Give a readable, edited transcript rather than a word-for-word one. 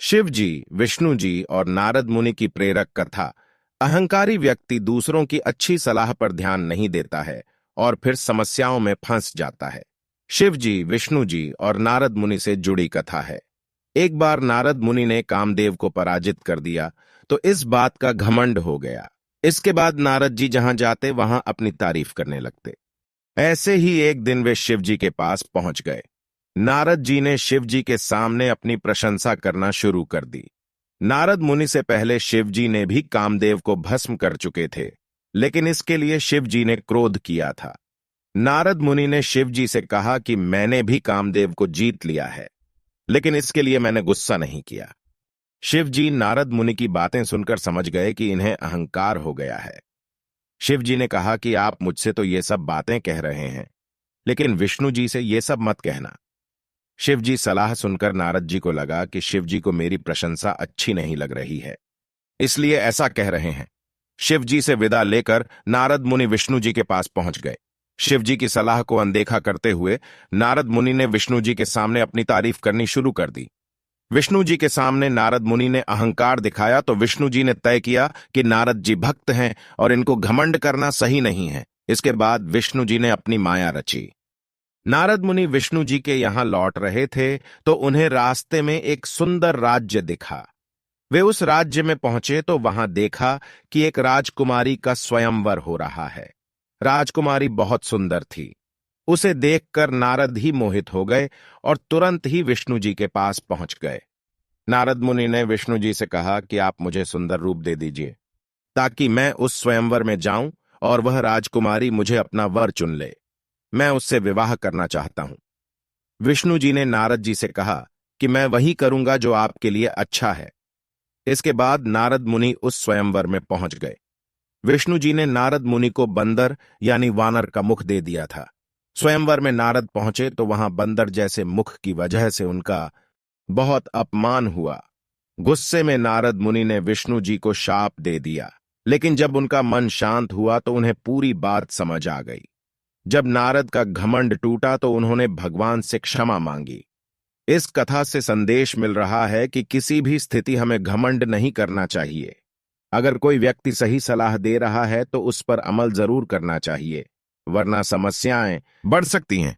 शिव जी, विष्णु जी और नारद मुनि की प्रेरक कथा। अहंकारी व्यक्ति दूसरों की अच्छी सलाह पर ध्यान नहीं देता है और फिर समस्याओं में फंस जाता है। शिव जी, विष्णु जी और नारद मुनि से जुड़ी कथा है। एक बार नारद मुनि ने कामदेव को पराजित कर दिया तो इस बात का घमंड हो गया। इसके बाद नारद जी जहां जाते वहां अपनी तारीफ करने लगते। ऐसे ही एक दिन वे शिव जी के पास पहुंच गए। नारद जी ने शिव जी के सामने अपनी प्रशंसा करना शुरू कर दी। नारद मुनि से पहले शिव जी ने भी कामदेव को भस्म कर चुके थे, लेकिन इसके लिए शिव जी ने क्रोध किया था। नारद मुनि ने शिव जी से कहा कि मैंने भी कामदेव को जीत लिया है, लेकिन इसके लिए मैंने गुस्सा नहीं किया। शिव जी नारद मुनि की बातें सुनकर समझ गए कि इन्हें अहंकार हो गया है। शिव जी ने कहा कि आप मुझसे तो ये सब बातें कह रहे हैं, लेकिन विष्णु जी से ये सब मत कहना। शिव जी सलाह सुनकर नारद जी को लगा कि शिव जी को मेरी प्रशंसा अच्छी नहीं लग रही है, इसलिए ऐसा कह रहे हैं। शिव जी से विदा लेकर नारद मुनि विष्णु जी के पास पहुंच गए। शिव जी की सलाह को अनदेखा करते हुए नारद मुनि ने विष्णु जी के सामने अपनी तारीफ करनी शुरू कर दी। विष्णु जी के सामने नारद मुनि ने अहंकार दिखाया तो विष्णु जी ने तय किया कि नारद जी भक्त हैं और इनको घमंड करना सही नहीं है। इसके बाद विष्णु जी ने अपनी माया रची। नारद मुनि विष्णु जी के यहां लौट रहे थे तो उन्हें रास्ते में एक सुंदर राज्य दिखा। वे उस राज्य में पहुंचे तो वहां देखा कि एक राजकुमारी का स्वयंवर हो रहा है। राजकुमारी बहुत सुंदर थी। उसे देखकर नारद ही मोहित हो गए और तुरंत ही विष्णु जी के पास पहुंच गए। नारद मुनि ने विष्णु जी से कहा कि आप मुझे सुंदर रूप दे दीजिए ताकि मैं उस स्वयंवर में जाऊं और वह राजकुमारी मुझे अपना वर चुन ले। मैं उससे विवाह करना चाहता हूं। विष्णु जी ने नारद जी से कहा कि मैं वही करूंगा जो आपके लिए अच्छा है। इसके बाद नारद मुनि उस स्वयंवर में पहुंच गए। विष्णु जी ने नारद मुनि को बंदर यानी वानर का मुख दे दिया था। स्वयंवर में नारद पहुंचे तो वहां बंदर जैसे मुख की वजह से उनका बहुत अपमान हुआ। गुस्से में नारद मुनि ने विष्णु जी को शाप दे दिया, लेकिन जब उनका मन शांत हुआ तो उन्हें पूरी बात समझ आ गई। जब नारद का घमंड टूटा तो उन्होंने भगवान से क्षमा मांगी। इस कथा से संदेश मिल रहा है कि किसी भी स्थिति हमें घमंड नहीं करना चाहिए। अगर कोई व्यक्ति सही सलाह दे रहा है तो उस पर अमल जरूर करना चाहिए, वरना समस्याएं बढ़ सकती हैं।